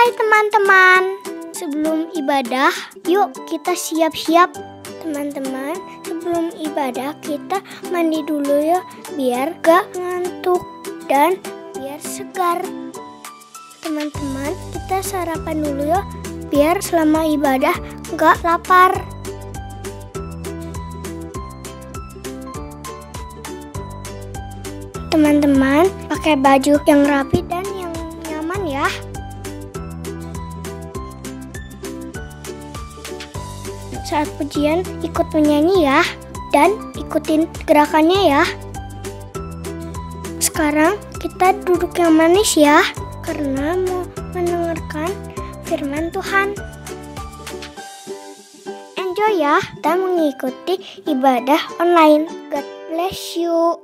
Hai teman-teman, sebelum ibadah, yuk kita siap-siap. Teman-teman, sebelum ibadah kita mandi dulu ya, biar gak ngantuk dan biar segar. Teman-teman, kita sarapan dulu ya, biar selama ibadah gak lapar. Teman-teman, pakai baju yang rapi dan yang nyaman ya. Saat pujian ikut menyanyi ya, dan ikutin gerakannya ya. Sekarang kita duduk yang manis ya, karena mau mendengarkan firman Tuhan. Enjoy ya, dan mengikuti ibadah online. God bless you.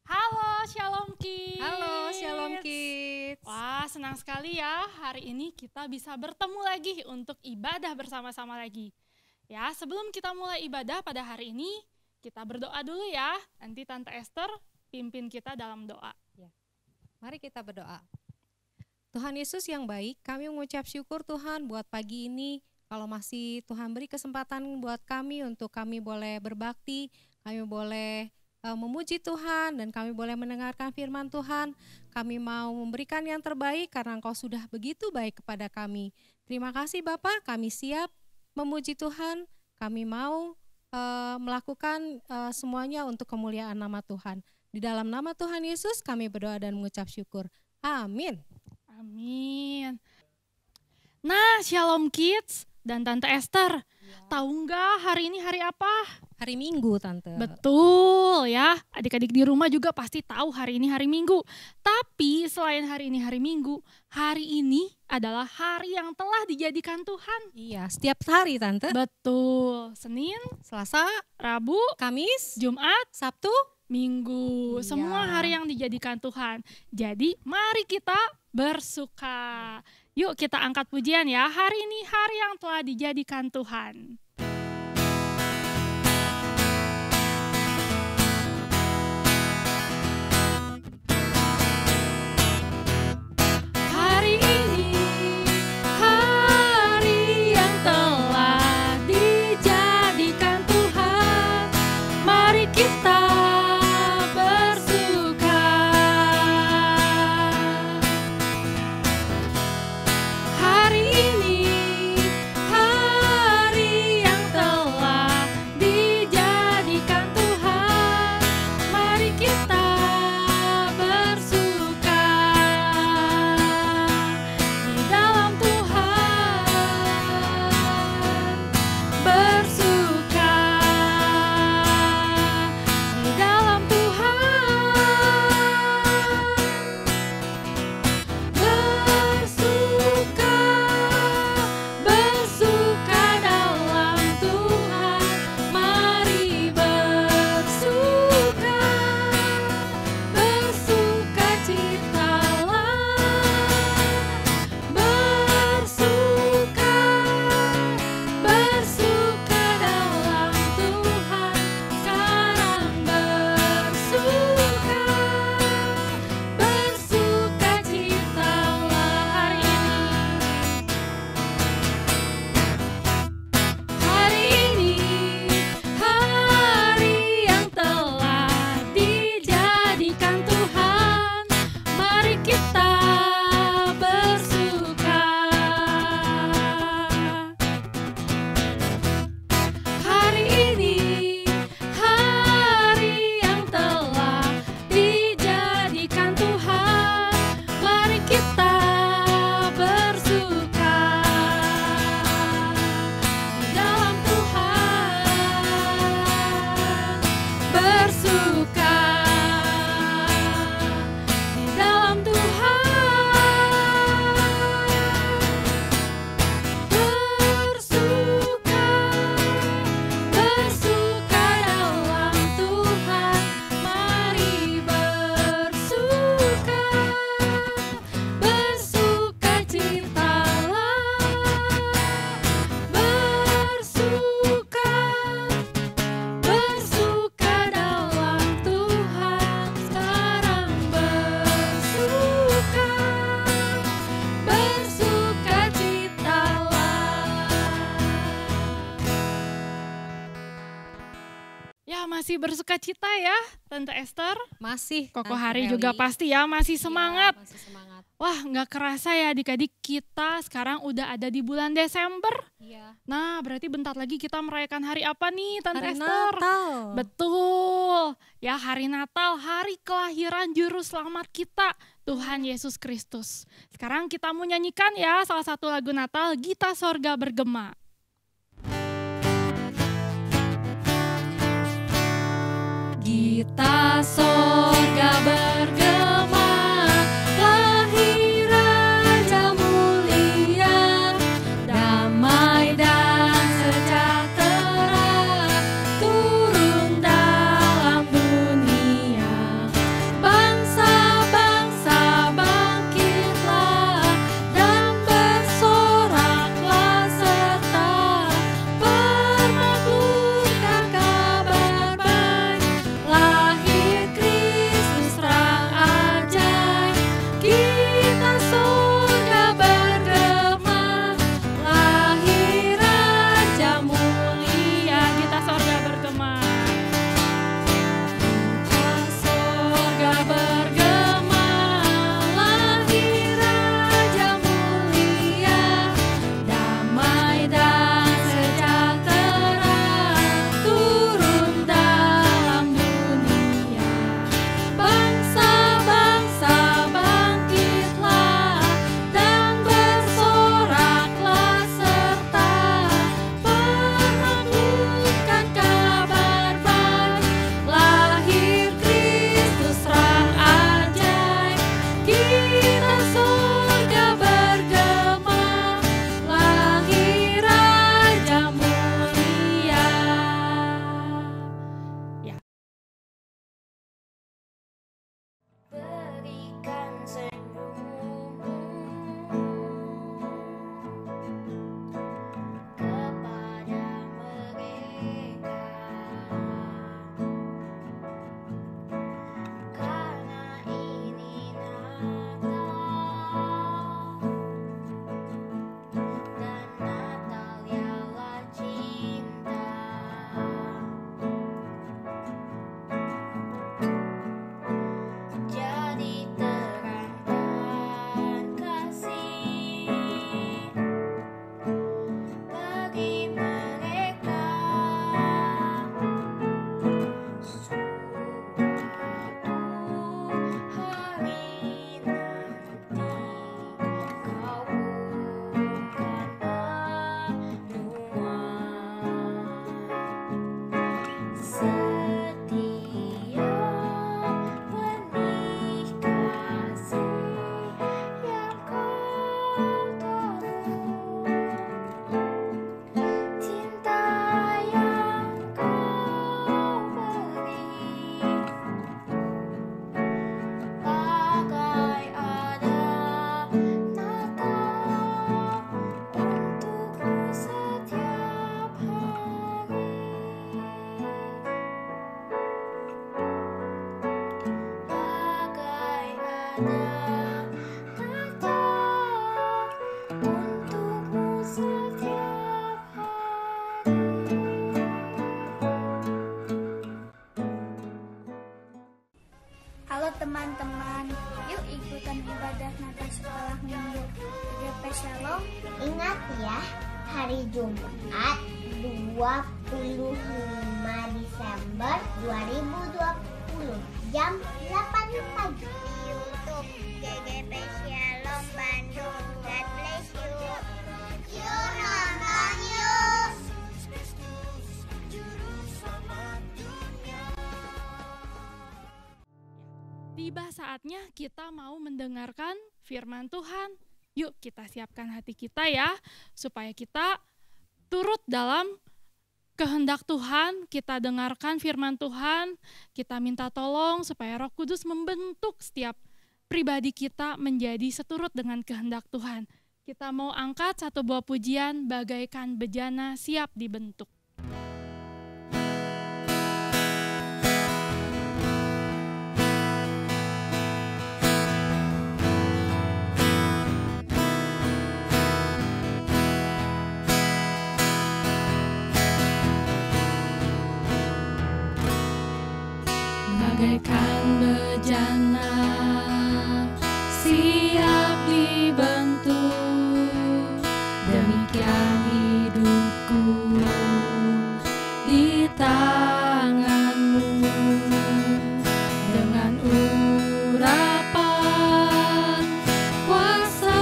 Halo Shalom Kids. Halo Shalom Kids. Wah, senang sekali ya hari ini kita bisa bertemu lagi untuk ibadah bersama-sama lagi. Ya, sebelum kita mulai ibadah pada hari ini, kita berdoa dulu ya. Nanti Tante Esther pimpin kita dalam doa. Ya. Mari kita berdoa. Tuhan Yesus yang baik, kami mengucap syukur Tuhan buat pagi ini. Kalau masih Tuhan beri kesempatan buat kami untuk kami boleh berbakti, kami boleh memuji Tuhan, dan kami boleh mendengarkan firman Tuhan. Kami mau memberikan yang terbaik karena Engkau sudah begitu baik kepada kami. Terima kasih Bapa, kami siap memuji Tuhan. Kami mau melakukan semuanya untuk kemuliaan nama Tuhan. Di dalam nama Tuhan Yesus kami berdoa dan mengucap syukur. Amin. Amin. Nah, Shalom Kids dan Tante Esther, tahu nggak hari ini hari apa? Hari Minggu, Tante. Betul ya, adik-adik di rumah juga pasti tahu hari ini hari Minggu. Tapi selain hari ini hari Minggu, hari ini adalah hari yang telah dijadikan Tuhan. Iya, setiap hari Tante. Betul, Senin, Selasa, Rabu, Kamis, Jumat, Sabtu, Minggu. Iya. Semua hari yang dijadikan Tuhan. Jadi mari kita bersuka. Yuk kita angkat pujian ya, hari ini hari yang telah dijadikan Tuhan. Hari ini hari yang telah dijadikan Tuhan. Mari kita bersuka. Hari ini hari yang telah dijadikan Tuhan. Mari kita bersuka di dalam Tuhan. Bersuka di dalam Tuhan. Bersuka, bersuka dalam Tuhan. Mari bersuka, bersuka citalah. Bersuka, bersuka dalam Tuhan. Sekarang bersuka, bersuka citalah hari ini. Hari ini hari yang telah dijadikan Tuhan. Mari kita bersuka. Hari ini hari yang telah dijadikan Tuhan. Mari kita bersuka di dalam Tuhan. Bersuka di dalam Tuhan. Bersuka, bersuka dalam Tuhan. Mari bersuka, bersuka citalah. Bersuka, bersuka dalam Tuhan. bersuka cita ya Tante Esther? Masih. Koko Tante Hari Eli. juga pasti ya masih semangat. Iya, masih semangat. Wah, nggak kerasa ya adik-adik, kita sekarang udah ada di bulan Desember. Iya. Nah, berarti bentar lagi kita merayakan hari apa nih Tante Hari Esther? Natal. Betul. Ya, hari Natal, hari kelahiran juru selamat kita, Tuhan Yesus Kristus. Sekarang kita mau nyanyikan ya salah satu lagu Natal, Gita Sorga Bergema. Gita sorga bergema, lahir Raja mulia, damai dan sejahtera, turun dalam dunia. Bangsa-bangsa bangkitlah dan bersoraklah serta permaklumkan kabar baik. Lahir Kristus terang ajaib, kita sorga bergema, lahir Raja mulia. Kita sorga bergema, kita sorga bergema, lahir Raja mulia, damai dan sejahtera, turun dalam dunia. Bangsa-bangsa bangkitlah dan bersoraklah serta permaklumkan kabar baik. Lahir Kristus terang ajaib, kita sorga bergema, lahir Raja mulia. Ya. Berikan senyummu kepada mereka, karena ini Natal, dan Natal ialah cinta. Jadi terang dan kasih bagi mereka, suatu hari nanti kau bukan benua. Setiap benih kasih yang kau taruh, cinta yang kau beri, bagai ada Natal untukmu setiap hari. Bagai ada Natal untukmu setiap hari. Halo teman-teman, yuk ikutan ibadah Natal sekolah minggu GP Shalom. Ingat ya, hari Jumat 25 Desember 2020 jam 8 pagi di YouTube GGP Shalom Bandung. God bless you. Yuk nonton yuk. Tiba saatnya kita mau mendengarkan firman Tuhan. Yuk kita siapkan hati kita ya, supaya kita turut dalam kehendak Tuhan, kita dengarkan firman Tuhan, kita minta tolong supaya Roh Kudus membentuk setiap pribadi kita menjadi seturut dengan kehendak Tuhan. Kita mau angkat satu buah pujian, bagaikan bejana siap dibentuk. bagaikan bejana siap dibentuk, demikian hidupku di tanganmu. Dengan urapan kuasa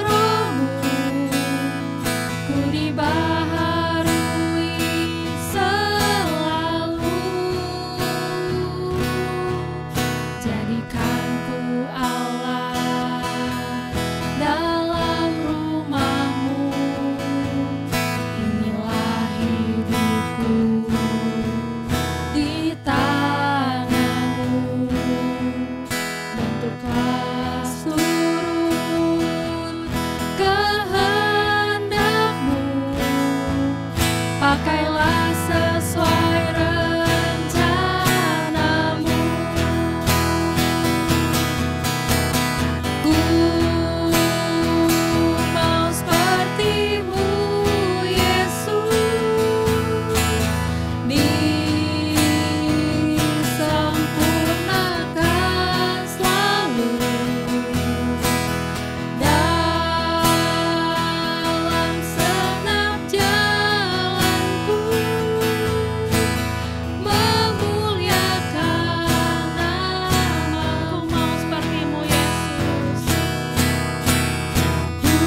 Roh-Mu, ku dibaharui selalu. Jadikan ku Allah dalam rumah-Mu, inilah hidupku di tangan-Mu. Bentuklah seluruh kehendak-Mu, pakailah sesuai rencana-Mu. Ku mau seperti-Mu, Yesus, disempurnakan selalu dalam segenap jalanku, memuliakan nama-Mu. Ku mau seperti-Mu, Yesus. Ku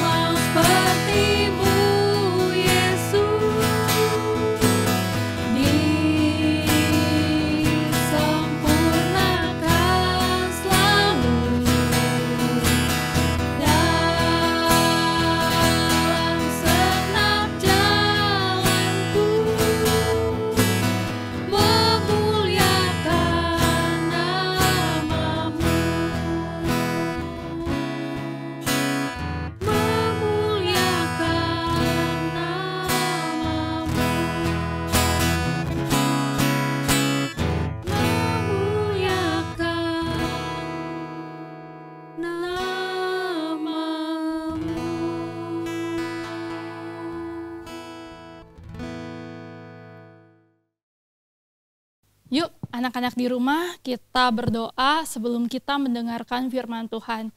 mau seperti-Mu, Yesus, disempurnakan selalu dalam segenap jalanku, memuliakan nama-Mu. Memuliakan nama-Mu. Memuliakan nama-Mu. Yuk, anak-anak di rumah, kita berdoa sebelum kita mendengarkan firman Tuhan.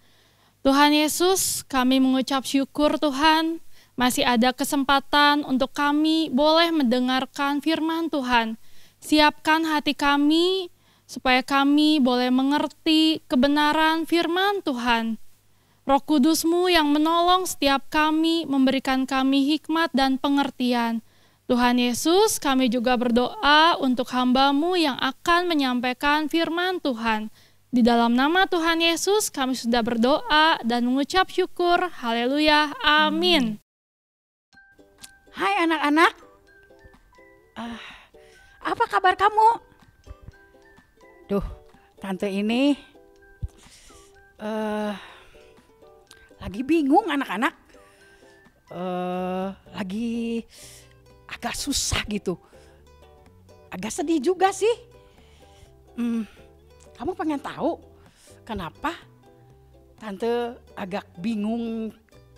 Tuhan Yesus, kami mengucap syukur Tuhan, masih ada kesempatan untuk kami boleh mendengarkan firman Tuhan. Siapkan hati kami, supaya kami boleh mengerti kebenaran firman Tuhan. Roh Kudus-Mu yang menolong setiap kami, memberikan kami hikmat dan pengertian. Tuhan Yesus, kami juga berdoa untuk hamba-Mu yang akan menyampaikan firman Tuhan. Di dalam nama Tuhan Yesus, kami sudah berdoa dan mengucap syukur. Haleluya, amin. Hai anak-anak, apa kabar kamu? Duh, tante ini lagi bingung anak-anak, lagi agak susah gitu, agak sedih juga sih. Kamu pengen tahu kenapa tante agak bingung,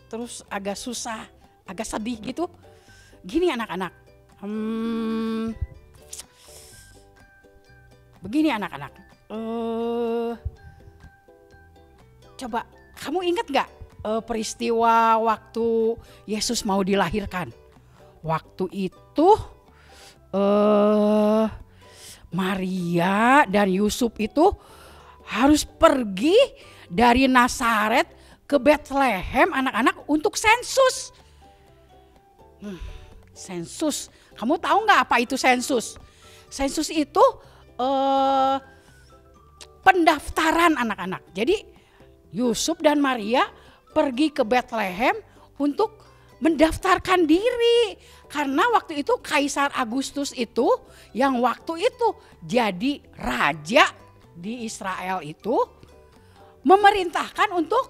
terus agak susah, agak sedih gitu? Gini anak-anak, begini anak-anak, coba kamu ingat gak peristiwa waktu Yesus mau dilahirkan? Waktu itu Maria dan Yusuf itu harus pergi dari Nazaret ke Bethlehem anak-anak untuk sensus. Sensus, kamu tahu nggak apa itu sensus? Sensus itu pendaftaran anak-anak. Jadi Yusuf dan Maria pergi ke Bethlehem untuk mendaftarkan diri. Karena waktu itu Kaisar Agustus itu yang waktu itu jadi raja di Israel itu memerintahkan untuk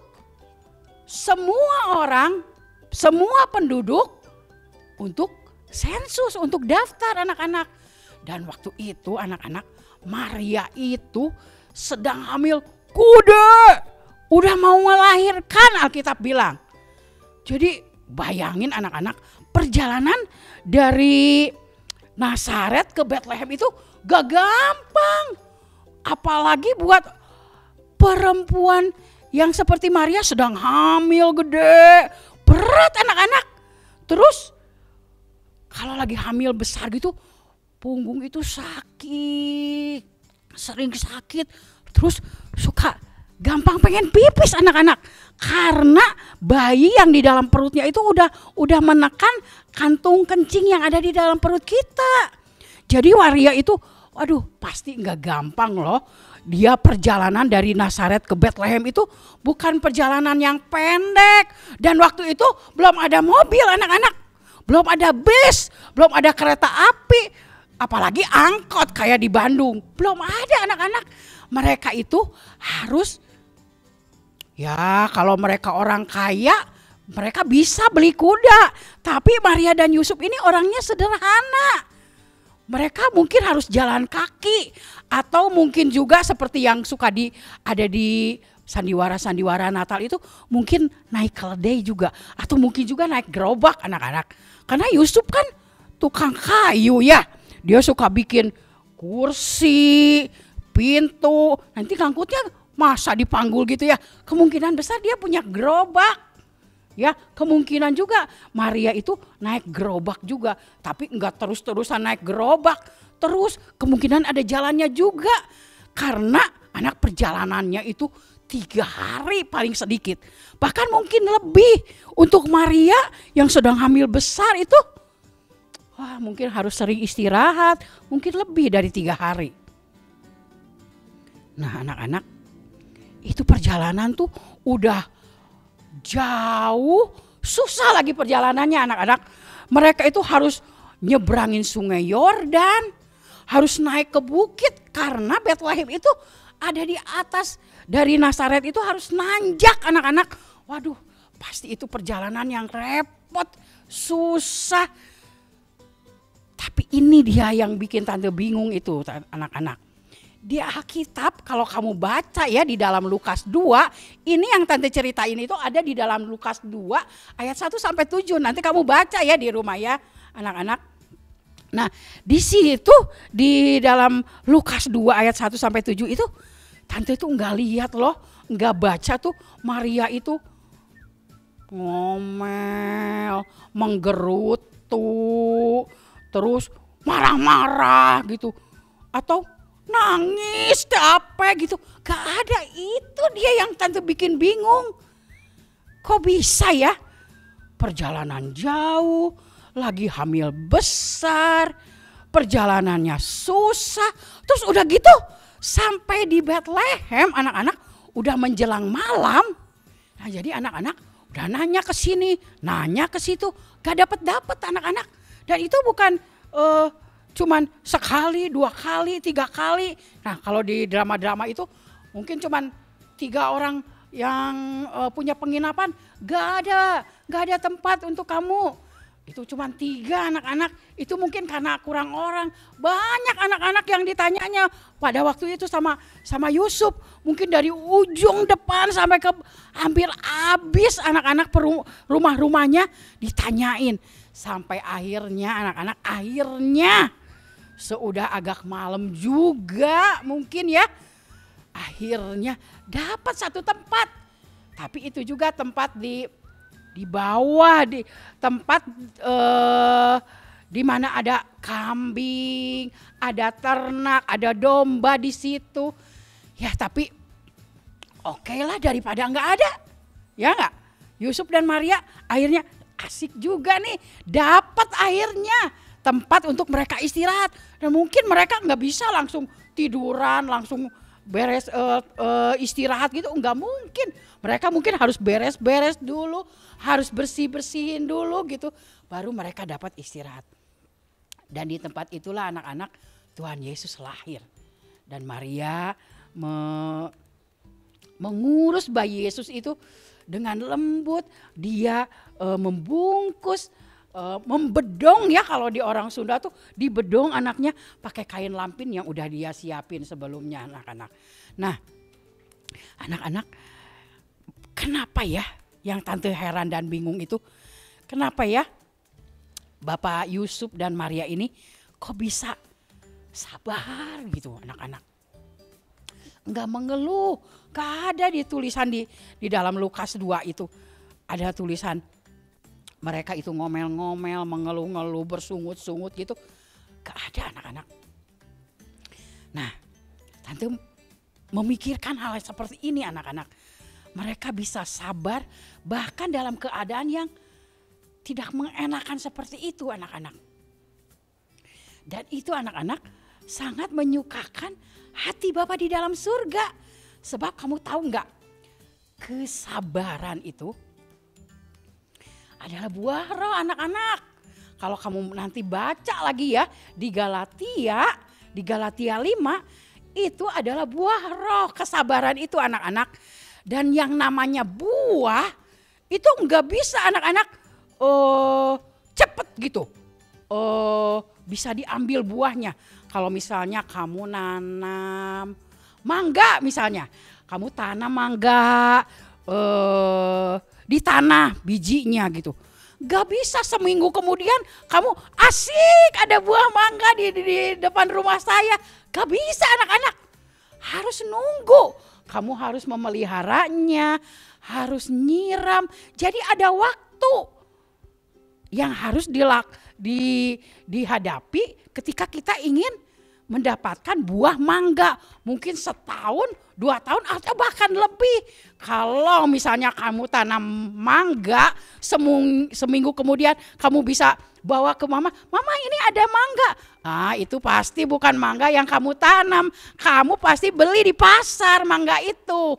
semua orang, semua penduduk untuk sensus, untuk daftar anak-anak. Dan waktu itu anak-anak, Maria itu sedang hamil kuda, udah mau melahirkan Alkitab bilang. Jadi bayangin anak-anak, perjalanan dari Nazaret ke Bethlehem itu gak gampang. Apalagi buat perempuan yang seperti Maria sedang hamil gede. Berat anak-anak. Terus kalau lagi hamil besar gitu, punggung itu sakit. Sering sakit. Terus suka gampang pengen pipis anak-anak. Karena bayi yang di dalam perutnya itu udah menekan kantung kencing yang ada di dalam perut kita. Jadi Maria itu, waduh pasti nggak gampang loh. Dia perjalanan dari Nazaret ke Bethlehem itu bukan perjalanan yang pendek. Dan waktu itu belum ada mobil anak-anak. Belum ada bis, belum ada kereta api. Apalagi angkot kayak di Bandung. Belum ada anak-anak. Mereka itu harus, ya kalau mereka orang kaya, mereka bisa beli kuda. Tapi Maria dan Yusuf ini orangnya sederhana. Mereka mungkin harus jalan kaki. Atau mungkin juga seperti yang suka ada di sandiwara-sandiwara Natal itu, mungkin naik keledai juga. Atau mungkin juga naik gerobak anak-anak. Karena Yusuf kan tukang kayu ya. Dia suka bikin kursi, pintu. Nanti ngangkutnya masa dipanggul gitu ya. Kemungkinan besar dia punya gerobak. Ya, kemungkinan juga Maria itu naik gerobak juga, tapi enggak terus-terusan naik gerobak. Terus kemungkinan ada jalannya juga. Karena anak perjalanannya itu 3 hari paling sedikit. Bahkan mungkin lebih. Untuk Maria yang sedang hamil besar itu, wah mungkin harus sering istirahat, mungkin lebih dari 3 hari. Nah anak-anak, itu perjalanan tuh udah jauh, susah lagi perjalanannya anak-anak. Mereka itu harus nyebrangin sungai Yordan, harus naik ke bukit karena Bethlehem itu ada di atas. Dari Nazaret itu harus nanjak anak-anak. Waduh, pasti itu perjalanan yang repot, susah. Tapi ini dia yang bikin tante bingung itu anak-anak. Di Alkitab kalau kamu baca ya di dalam Lukas 2, ini yang tante ceritain itu ada di dalam Lukas 2 ayat 1 sampai 7. Nanti kamu baca ya di rumah ya anak-anak. Nah di situ di dalam Lukas 2 ayat 1 sampai 7 itu tante itu enggak lihat loh, enggak baca tuh Maria itu ngomel, menggerutu, terus marah-marah gitu. Atau nangis apa gitu, gak ada. Itu dia yang tante bikin bingung. Kok bisa ya perjalanan jauh, lagi hamil besar, perjalanannya susah, terus udah gitu sampai di Bethlehem anak-anak udah menjelang malam. Nah jadi anak-anak udah nanya ke sini, nanya ke situ, gak dapet anak-anak. Dan itu bukan cuman sekali, 2 kali, 3 kali. Nah kalau di drama-drama itu mungkin cuman 3 orang yang punya penginapan. Gak ada tempat untuk kamu. Itu cuman 3 anak-anak. Itu mungkin karena kurang orang. Banyak anak-anak yang ditanyanya pada waktu itu sama Yusuf. Mungkin dari ujung depan sampai ke hampir habis anak-anak rumah-rumahnya ditanyain. Sampai akhirnya anak-anak seudah agak malam juga mungkin ya, akhirnya dapat satu tempat. Tapi itu juga tempat di bawah, di tempat di mana ada kambing, ada ternak, ada domba di situ. Ya tapi oke lah daripada nggak ada, ya nggak? Yusuf dan Maria akhirnya asik juga nih, dapat akhirnya tempat untuk mereka istirahat. Dan mungkin mereka nggak bisa langsung tiduran, langsung beres istirahat gitu, nggak mungkin. Mereka mungkin harus beres-beres dulu, harus bersih-bersihin dulu gitu, baru mereka dapat istirahat. Dan di tempat itulah anak-anak Tuhan Yesus lahir. Dan Maria mengurus bayi Yesus itu dengan lembut. Dia membungkus, membedong ya, kalau di orang Sunda tuh dibedong anaknya pakai kain lampin yang udah dia siapin sebelumnya anak-anak. Nah anak-anak, kenapa ya yang tante heran dan bingung itu, kenapa ya Bapak Yusuf dan Maria ini kok bisa sabar gitu anak-anak. Enggak mengeluh, gak ada di tulisan di dalam Lukas 2 itu. Ada tulisan mereka itu ngomel-ngomel, mengeluh-ngeluh, bersungut-sungut gitu. Gak ada anak-anak. Nah, Tante memikirkan hal seperti ini anak-anak. Mereka bisa sabar bahkan dalam keadaan yang tidak mengenakan seperti itu anak-anak. Dan itu anak-anak sangat menyukakan hati Bapa di dalam surga. Sebab kamu tahu enggak, kesabaran itu adalah buah roh anak-anak. Kalau kamu nanti baca lagi ya di Galatia 5, itu adalah buah roh kesabaran itu anak-anak. Dan yang namanya buah itu enggak bisa anak-anak cepet gitu. Bisa diambil buahnya. Kalau misalnya kamu nanam mangga misalnya, kamu tanam mangga di tanah bijinya gitu. Gak bisa seminggu kemudian kamu asik ada buah mangga di depan rumah saya. Gak bisa anak-anak, harus nunggu. Kamu harus memeliharanya, harus nyiram. Jadi ada waktu yang harus dihadapi ketika kita ingin mendapatkan buah mangga. Mungkin setahun, 2 tahun atau bahkan lebih. Kalau misalnya kamu tanam mangga, seminggu kemudian kamu bisa bawa ke mama, mama ini ada mangga. Itu pasti bukan mangga yang kamu tanam. Kamu pasti beli di pasar mangga itu.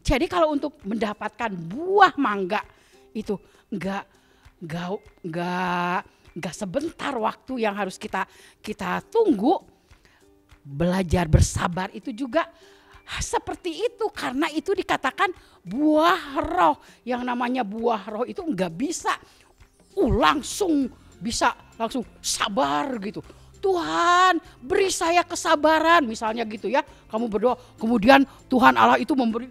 Jadi kalau untuk mendapatkan buah mangga itu enggak sebentar waktu yang harus kita tunggu. Belajar bersabar itu juga seperti itu, karena itu dikatakan buah roh. Yang namanya buah roh itu enggak bisa langsung sabar gitu. Tuhan beri saya kesabaran misalnya gitu ya. Kamu berdoa kemudian Tuhan Allah itu memberi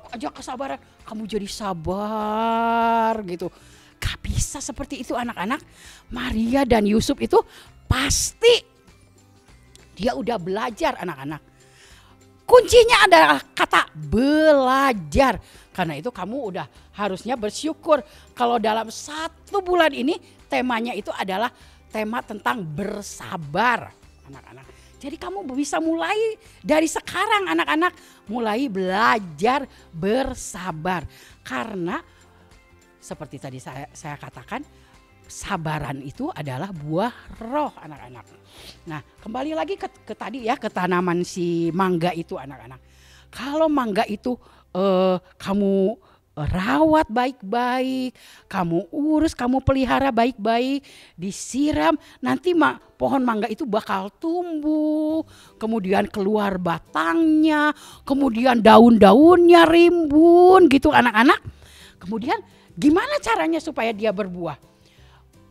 aja kesabaran. Kamu jadi sabar gitu. Gak bisa seperti itu anak-anak. Maria dan Yusuf itu pasti dia udah belajar anak-anak. Kuncinya adalah kata belajar. Karena itu kamu udah harusnya bersyukur. Kalau dalam 1 bulan ini temanya itu adalah tema tentang bersabar anak-anak. Jadi kamu bisa mulai dari sekarang anak-anak. Mulai belajar bersabar. Karena seperti tadi saya katakan, sabaran itu adalah buah roh anak-anak. Nah, kembali lagi ke tadi ya, ke tanaman si mangga itu anak-anak. Kalau mangga itu kamu rawat baik-baik, kamu urus, kamu pelihara baik-baik, disiram, nanti pohon mangga itu bakal tumbuh, kemudian keluar batangnya, kemudian daun-daunnya rimbun gitu anak-anak. Kemudian gimana caranya supaya dia berbuah?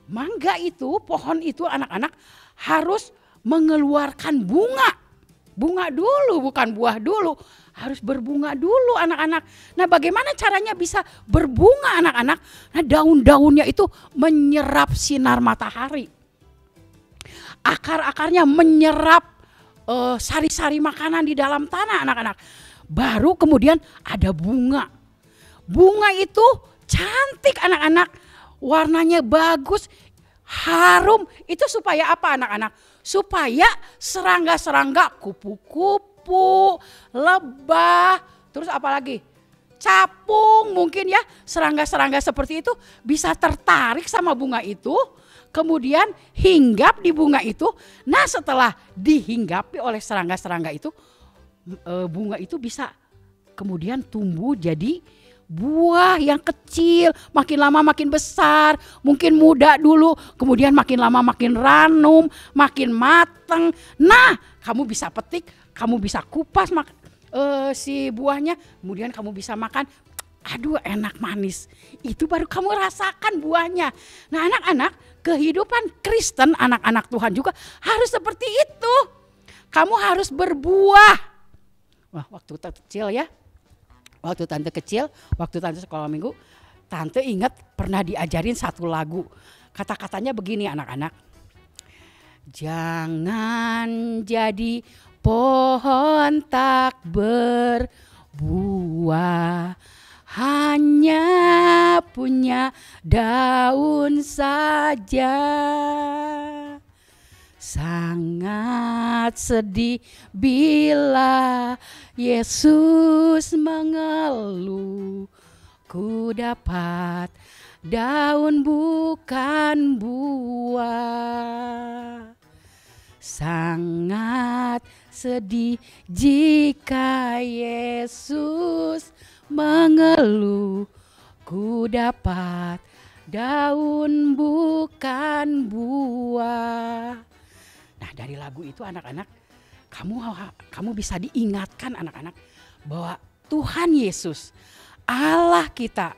Mangga itu, pohon itu anak-anak harus mengeluarkan bunga. Bunga dulu, bukan buah dulu. Harus berbunga dulu anak-anak. Nah, bagaimana caranya bisa berbunga anak-anak? Nah, daun-daunnya itu menyerap sinar matahari. Akar-akarnya menyerap sari-sari makanan di dalam tanah anak-anak. Baru kemudian ada bunga. Bunga itu cantik anak-anak. Warnanya bagus, harum. Itu supaya apa anak-anak? Supaya serangga-serangga, kupu-kupu, lebah, terus apa lagi? Capung mungkin ya. Serangga-serangga seperti itu bisa tertarik sama bunga itu. Kemudian hinggap di bunga itu. Nah, setelah dihinggapi oleh serangga-serangga itu, bunga itu bisa kemudian tumbuh jadi buah yang kecil, makin lama makin besar, mungkin muda dulu, kemudian makin lama makin ranum, makin mateng. Nah, kamu bisa petik, kamu bisa kupas si buahnya, kemudian kamu bisa makan. Aduh, enak manis. Itu baru kamu rasakan buahnya. Nah, anak-anak, kehidupan Kristen, anak-anak Tuhan juga harus seperti itu. Kamu harus berbuah. Wah, waktu kecil ya. Waktu tante kecil, waktu tante sekolah minggu, tante ingat pernah diajarin satu lagu. Kata-katanya begini anak-anak. Jangan jadi pohon tak berbuah, hanya punya daun saja. Sangat sedih bila Yesus mengeluh, ku dapat daun bukan buah. Sangat sedih jika Yesus mengeluh, ku dapat daun bukan buah. Nah, dari lagu itu anak-anak, kamu bisa diingatkan anak-anak bahwa Tuhan Yesus, Allah kita,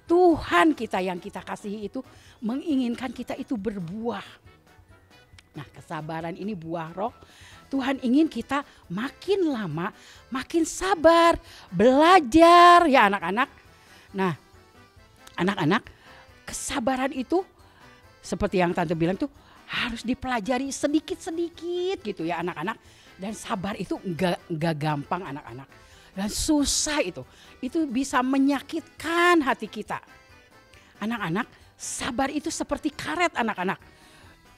Tuhan kita yang kita kasihi itu menginginkan kita itu berbuah. Nah, kesabaran ini buah roh. Tuhan ingin kita makin lama makin sabar, belajar ya anak-anak. Nah, anak-anak, kesabaran itu seperti yang Tante bilang tuh harus dipelajari sedikit-sedikit gitu ya anak-anak. Dan sabar itu enggak gampang anak-anak. Dan susah itu. Itu bisa menyakitkan hati kita. Anak-anak, sabar itu seperti karet anak-anak.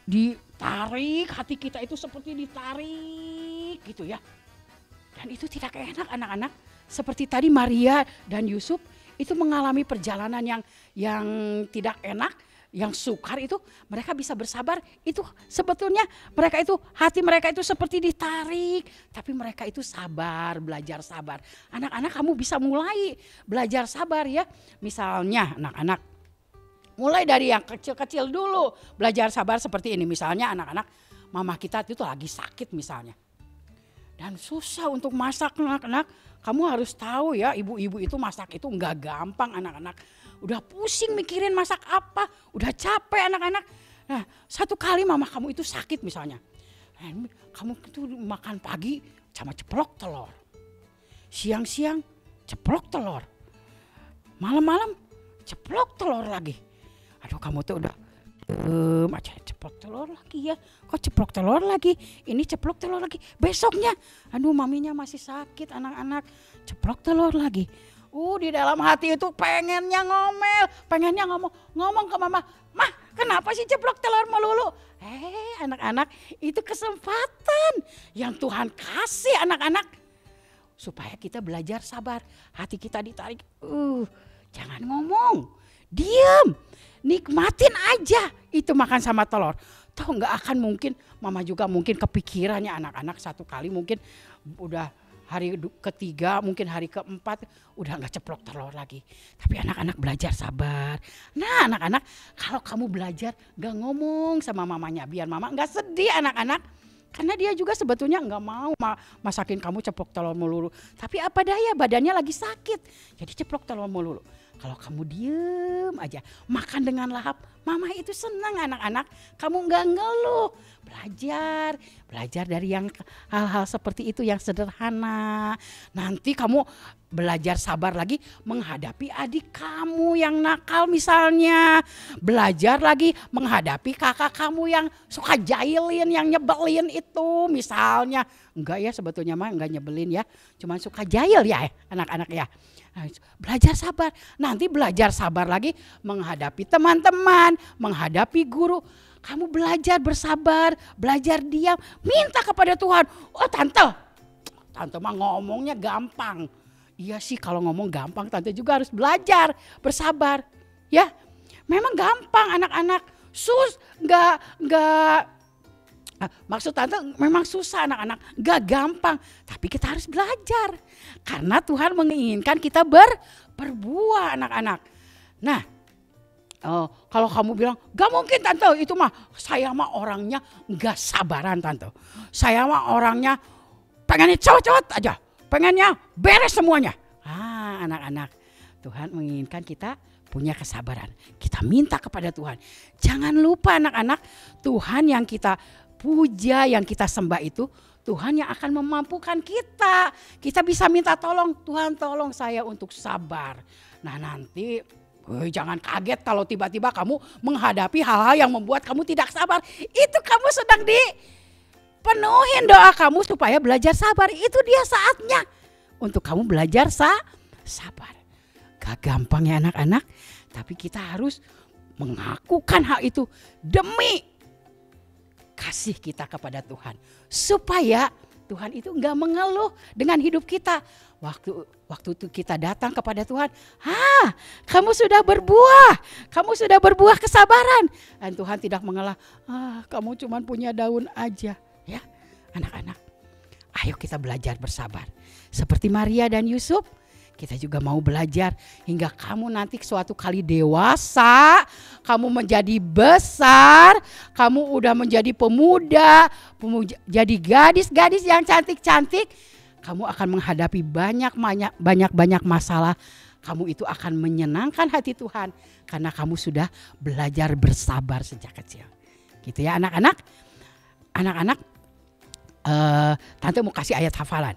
Ditarik, hati kita itu seperti ditarik gitu ya. Dan itu tidak enak anak-anak. Seperti tadi Maria dan Yusuf itu mengalami perjalanan yang tidak enak, yang sukar itu mereka bisa bersabar. Itu sebetulnya mereka itu, hati mereka itu seperti ditarik. Tapi mereka itu sabar, belajar sabar. Anak-anak kamu bisa mulai belajar sabar ya. Misalnya anak-anak, mulai dari yang kecil-kecil dulu belajar sabar seperti ini. Misalnya anak-anak, mama kita itu lagi sakit misalnya. Dan susah untuk masak anak-anak. Kamu harus tahu ya, ibu-ibu itu masak itu enggak gampang anak-anak. Udah pusing mikirin masak apa, udah capek anak-anak. Nah, satu kali mama kamu itu sakit misalnya. Kamu itu makan pagi sama ceplok telur. Siang-siang ceplok telur. Malam-malam ceplok telur lagi. Aduh, kamu tuh udah aja ceplok telur lagi ya. Kok ceplok telur lagi? Ini ceplok telur lagi. Besoknya, aduh maminya masih sakit anak-anak. Ceplok telur lagi. Di dalam hati itu pengennya ngomel, pengennya ngomong ke mama. Mah, kenapa sih ceplok telur melulu? Anak-anak, itu kesempatan yang Tuhan kasih anak-anak. Supaya kita belajar sabar. Hati kita ditarik. Jangan ngomong. Diam. Nikmatin aja itu makan sama telur. Tahu nggak akan mungkin, mama juga mungkin kepikirannya anak-anak satu kali mungkin udah hari ketiga, mungkin hari keempat udah nggak ceplok telur lagi. Tapi anak-anak belajar sabar. Nah anak-anak, kalau kamu belajar nggak ngomong sama mamanya biar mama nggak sedih anak-anak. Karena dia juga sebetulnya nggak mau masakin kamu ceplok telur melulu. Tapi apa daya, badannya lagi sakit. Jadi ceplok telur melulu. Kalau kamu diem aja, makan dengan lahap, mama itu senang anak-anak. Kamu nggak ngeluh. Belajar dari yang hal-hal seperti itu yang sederhana. Nanti kamu belajar sabar lagi menghadapi adik kamu yang nakal misalnya. Belajar lagi menghadapi kakak kamu yang suka jahilin, yang nyebelin itu misalnya. Enggak ya, sebetulnya mah enggak nyebelin ya. Cuma suka jahil ya anak-anak ya. Belajar sabar. Nanti belajar sabar lagi menghadapi teman-teman, menghadapi guru. Kamu belajar bersabar, belajar diam, minta kepada Tuhan. Tante mah ngomongnya gampang. Iya sih, kalau ngomong gampang, tante juga harus belajar bersabar. Ya, memang gampang anak-anak. Maksud tante memang susah anak-anak, gak gampang. Tapi kita harus belajar. Karena Tuhan menginginkan kita berbuah anak-anak. Nah, kalau kamu bilang, gak mungkin tante, itu mah saya mah orangnya gak sabaran tante. Saya mah orangnya pengennya cowok-cowok aja, pengennya beres semuanya. Anak-anak, Tuhan menginginkan kita punya kesabaran. Kita minta kepada Tuhan. Jangan lupa anak-anak, Tuhan yang kita puja, yang kita sembah itu Tuhan yang akan memampukan kita. Kita bisa minta tolong, Tuhan tolong saya untuk sabar. Nah nanti Jangan kaget kalau tiba-tiba kamu menghadapi hal-hal yang membuat kamu tidak sabar. Itu kamu sedang dipenuhin doa kamu supaya belajar sabar. Itu dia saatnya untuk kamu belajar sabar. Gak gampang ya anak-anak, tapi kita harus mengakukan hal itu demi kasih kita kepada Tuhan. Supaya Tuhan itu enggak mengeluh dengan hidup kita. Waktu itu kita datang kepada Tuhan, kamu sudah berbuah kesabaran. Dan Tuhan tidak mengeluh, kamu cuma punya daun aja. Ya, anak-anak, ayo kita belajar bersabar. Seperti Maria dan Yusuf, kita juga mau belajar hingga kamu nanti suatu kali dewasa, kamu menjadi besar, kamu udah menjadi pemuda, jadi gadis-gadis yang cantik-cantik. Kamu akan menghadapi banyak masalah. Kamu itu akan menyenangkan hati Tuhan karena kamu sudah belajar bersabar sejak kecil. Gitu ya anak-anak. Anak-anak, Tante mau kasih ayat hafalan.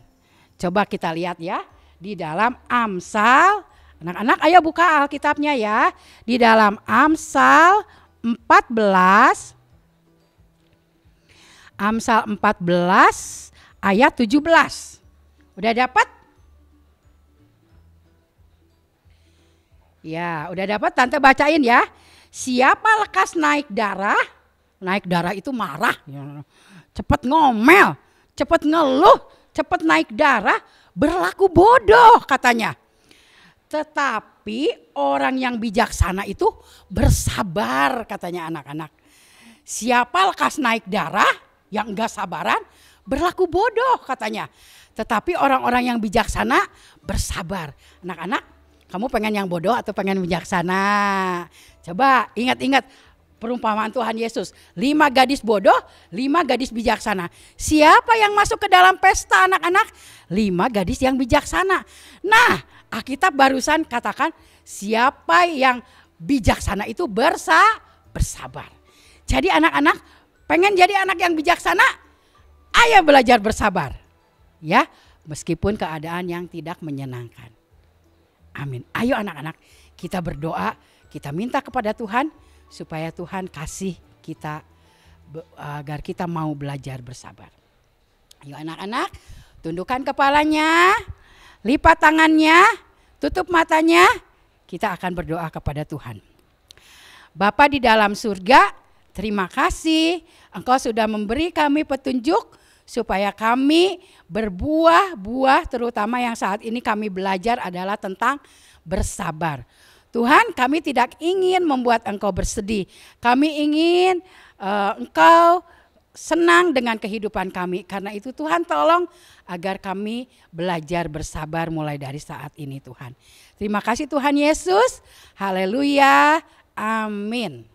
Coba kita lihat ya di dalam Amsal. Anak-anak ayo buka Alkitabnya ya. Di dalam Amsal 14. Amsal 14 ayat 17. Udah dapat? Ya, udah dapat. Tante bacain ya. Siapa lekas naik darah? Naik darah itu marah. Cepat ngomel, cepat ngeluh, cepat naik darah, berlaku bodoh katanya. Tetapi orang yang bijaksana itu bersabar katanya anak-anak. Siapa lekas naik darah yang enggak sabaran, berlaku bodoh katanya. Tetapi orang-orang yang bijaksana bersabar. Anak-anak, kamu pengen yang bodoh atau pengen bijaksana? Coba ingat-ingat perumpamaan Tuhan Yesus. 5 gadis bodoh, 5 gadis bijaksana. Siapa yang masuk ke dalam pesta anak-anak? 5 gadis yang bijaksana. Nah, Alkitab barusan katakan siapa yang bijaksana itu bersabar. Jadi anak-anak pengen jadi anak yang bijaksana? Ayo belajar bersabar. Ya, meskipun keadaan yang tidak menyenangkan. Amin. Ayo anak-anak, kita berdoa, kita minta kepada Tuhan supaya Tuhan kasih kita agar kita mau belajar bersabar. Ayo anak-anak, tundukkan kepalanya, lipat tangannya, tutup matanya, kita akan berdoa kepada Tuhan. Bapa di dalam surga, terima kasih Engkau sudah memberi kami petunjuk supaya kami berbuah-buah, terutama yang saat ini kami belajar adalah tentang bersabar. Tuhan, kami tidak ingin membuat Engkau bersedih. Kami ingin Engkau senang dengan kehidupan kami. Karena itu Tuhan tolong agar kami belajar bersabar mulai dari saat ini Tuhan. Terima kasih Tuhan Yesus. Haleluya. Amin.